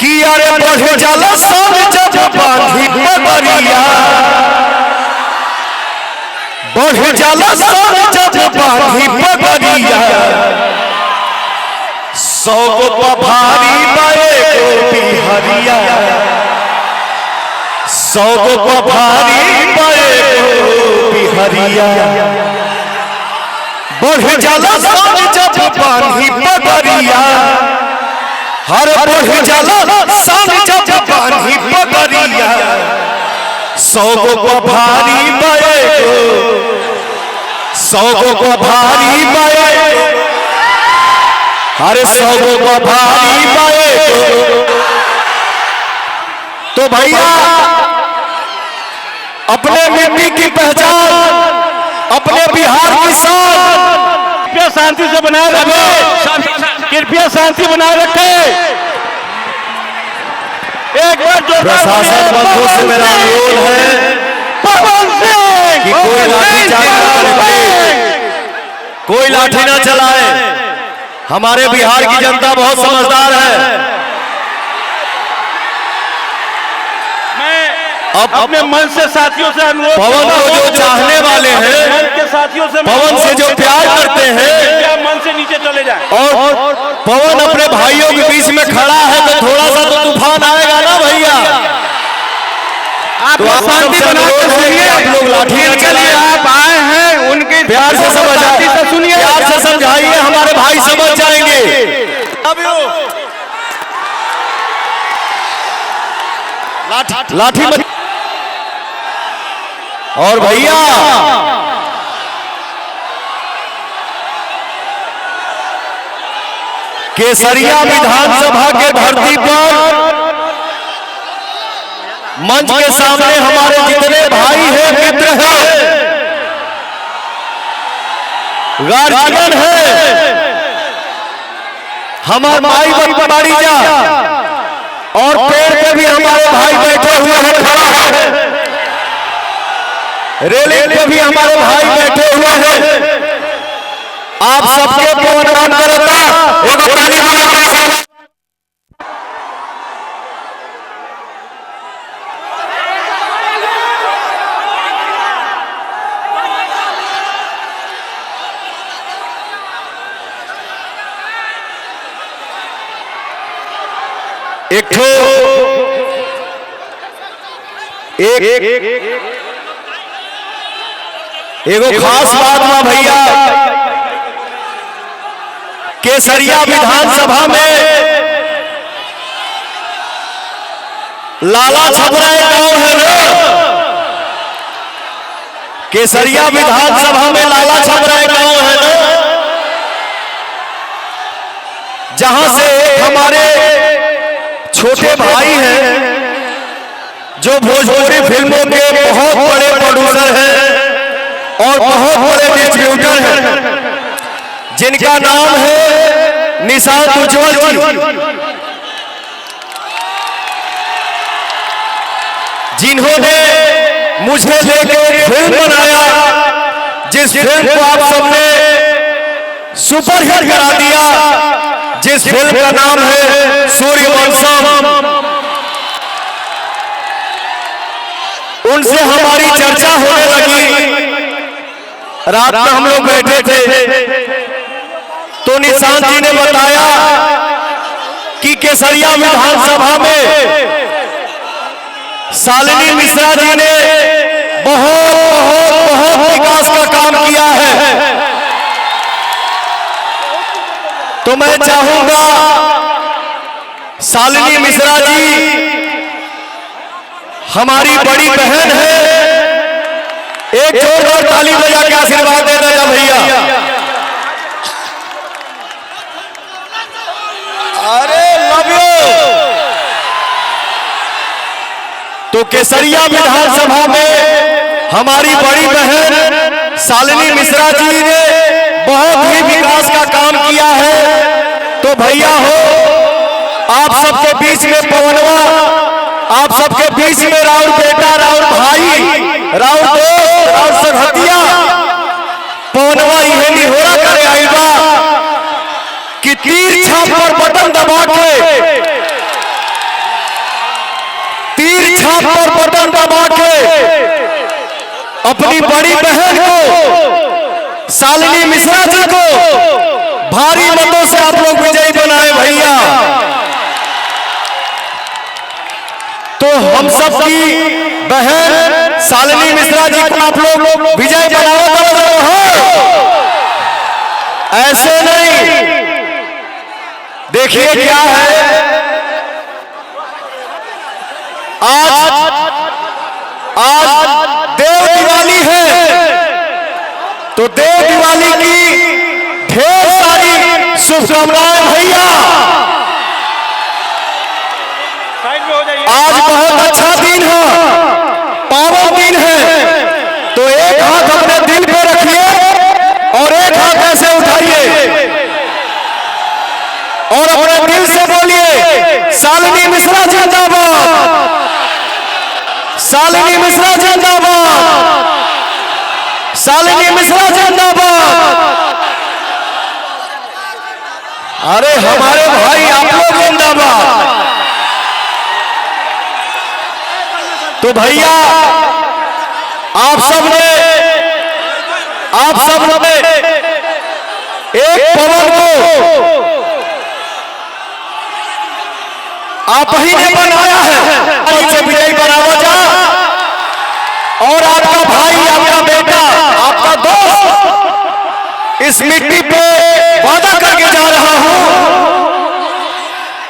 कि अरे बढ़ जाला सब जब बांधी पगरिया, बढ़ जाला सब जब बांधी पगरिया, 100 गो भारी बाए गो बिहरिया, 100 गो भारी बाए गो बिहरिया, बढ़ जाला सब जब बांधी पगरिया, हर बढ़ जाला सब जब बांधी पगरिया, 100 गो भारी बाए गो, 100 गो भारी बाए गो, अरे 100 गो भारी बाए गो। तो भैया अपने मिट्टी की पहचान, अपने बिहार की शान कृपया शांति से बनाए रखें, कृपया शांति बनाए रखें। एक बार जो प्रशासन बंधुओं से मेरा अनुरोध है पवन सिंह कि कोई लाठीचार्ज न करे, कोई लाठी ना चलाए। हमारे बिहार की जनता बहुत समझदार है। अब अपने मन से साथियों से अनुरोध, पवन को जो चाहने वाले हैं, मन के साथियों से, पवन से जो प्यार करते हैं, क्या मन से नीचे चले जाए। और पवन अपने भाइयों के बीच में खड़ा है तो थोड़ा सा तो तूफान आएगा ना भैया। आप शांति बना के सुनिए, आप लोग लाठी न चलिए, आप आए हैं उनके प्यार से समझाइए, सुनिए, प्यार से समझाइए, हमारे भाई समझ जाएंगे। लाठी मत। और भैया केसरिया विधानसभा के धरती पर मंच के सामने हमारे जितने भाई हैं, मित्र हैं, गार्जियन है, हमारे माई बड़ी जा, और पेड़ पे भी हमारे भाई बैठे हुए हैं, खड़ा है, रेलिंग पे भी हमारे भाई बैठे हुए हैं। आप सबके प्रणाम करता एगो ताली बजा के एगो खास बात बा भैया, केसरिया विधानसभा में लाला छपरा गांव है ना, केसरिया विधानसभा में लाला छपरा गांव है ना, जहां से हमारे छोटे भाई हैं जो भोजपुरी फिल्मों के बहुत बड़े प्रोड्यूसर हैं और बहुत बड़े डिस्ट्रीब्यूटर हैं, जिनका नाम है निशांत उज्ज्वल जी, जिन्होंने मुझे लेकर फिल्म बनाया, जिस फिल्म को आप सबने सुपरहिट करा दिया, जिस फिल्म का नाम है सूर्यवंशम। उनसे हमारी चर्चा होने लगी। रात में हम लोग बैठे थे तो निशांत जी ने बताया कि केसरिया विधानसभा में शालिनी मिश्रा जी ने बहुत विकास का काम किया है। तो मैं चाहूंगा शालिनी मिश्रा जी हमारी बड़ी बहन है, एक जोरदार ताली बजा के आशीर्वाद दे देना भैया। अरे लव यू। तो केसरिया विधानसभा में हमारी बड़ी बहन शालिनी मिश्रा जी ने बहुत ही विकास का काम किया है। तो भैया हो, आप सबके बीच में पवनवा, आप सबके बीच में राउर बेटा, राउर भाई, राउर दोस्त, राउर संगतिया पवनवा यह निहोरा करे आई बा कि तीर छाप पर बटन दबा के छाप पर बटन दबा के अपनी बड़ी बहन को शालिनी मिश्रा जी को भारी मतों से आप लोग विजयी बनाए भैया। तो हम सब की बहन शालिनी मिश्रा जी को आप लोग विजय बनाओ। ऐसे नहीं, देखिए क्या है, आज देव दिवाली है, तो देव दिवाली की ढेर सारी शुभकामनाएं भैया। आज बहुत अच्छा दिन है, पावन दिन है, तो एक हाथ अपने दिल पे रखिए और एक हाथ ऐसे उठाइए और अपने दिल से बोलिए शालिनी मिश्रा जिंदाबाद, शालिनी मिश्रा जिंदाबाद, शालिनी मिश्रा जिंदाबाद। अरे हमारे भाई आप लोग जिंदाबाद। तो भैया आप सब ने एक पवन को आप ही ने बनाया है, इसे विजयी बनावा जा। और आपका भाई, आपका बेटा, आपका दोस्त इस मिट्टी पे वादा करके जा रहा हूं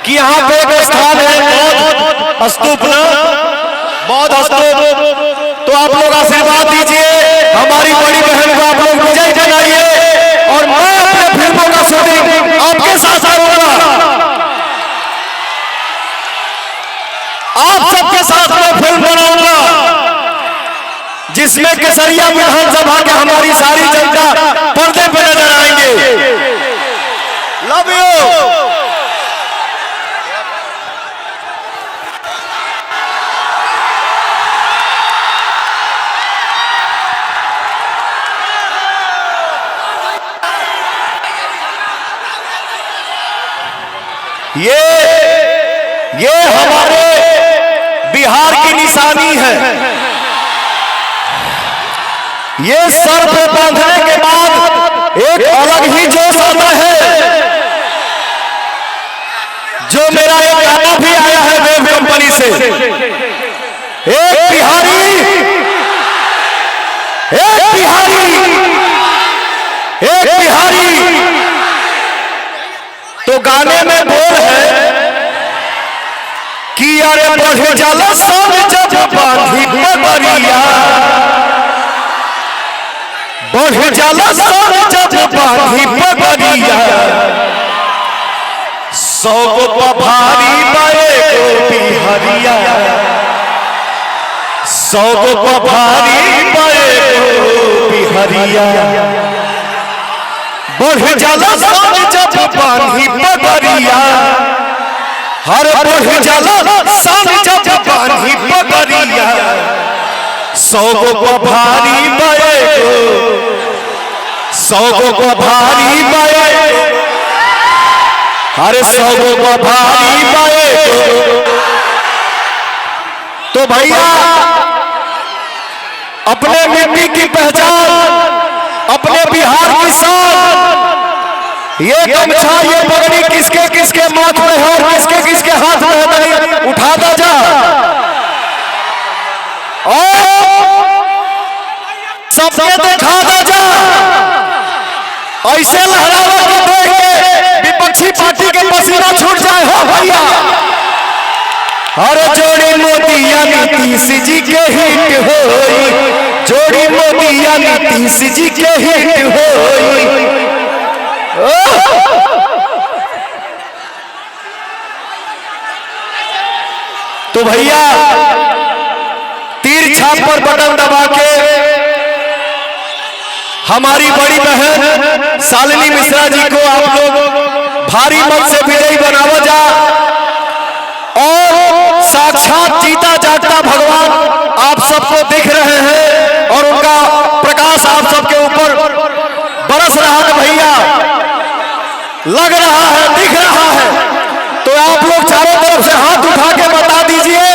कि यहाँ पे एक स्थान है बौद्ध स्तूप, बौद्ध स्तूप। तो आप लोग आशीर्वाद दीजिए, हमारी बड़ी बहन को आप लोग विजय बनाइए और मैं अपने फिल्मों का शूटिंग आपके साथ करूंगा, आप सबके साथ मैं फिल्म बनाऊंगा जिसमें केसरिया विधानसभा के हमारी सारी जनता पर्दे पे नजर आएंगे। Love you. ये हमारे बिहार की निशानी है। ये सर पे बांधने के बाद एक अलग ही जोश आता है। जो मेरा एक गाना भी आया है वेब कंपनी से, एक बिहारी, एक बिहारी, एक बिहारी। तो गाने में बोल है कि अरे बढ़ जाला सब जब बांधी पगड़िया, बढ़ जाला सब जब बांधी पगड़िया, 100 गो भारी बाए को बिहारिया, 100 गो भारी बाए को बिहारिया, बढ़ जाला सब जब बांधी पगड़िया, हर बढ़ जाला सब जब बांधी पगड़िया, 100 गो भारी बाए को, 100 गो भारी बाए को, हर 100 गो भारी बाए को। तो भैया अपने मिट्टी की पहचान, अपने बिहार की शान, ये गमछा, ये पगड़ी किसके किसके माथ में है और किसके किसके हाथ में है, नहीं उठाता जा और सबके दिखाता जा। ऐसे लहरावा के देख के विपक्षी पार्टी के पसीना छूट जाए हो भैया। अरे जोड़ी मोदिया नीतीश जी के हिट होई, जोड़ी मोदिया नीतीश जी के हिट होई। तो भैया तीर छाप पर बटन दबा के हमारी बड़ी बहन शालिनी मिश्रा जी को आप लोग भारी मत से विजयी बनावा जा। और साक्षात जीता जागता भगवान आप सबको दिख रहे हैं और उनका प्रकाश आप सबके ऊपर बरस रहा है भैया, लग रहा है, दिख रहा है। तो आप लोग चारों तरफ से हाथ उठा के बता दीजिए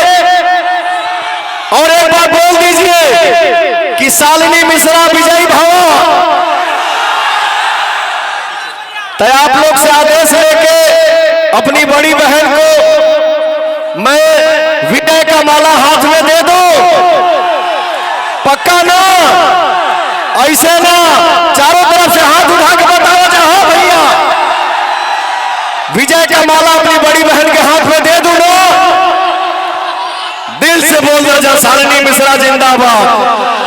दर्जन शालिनी मिश्रा जिंदाबाद।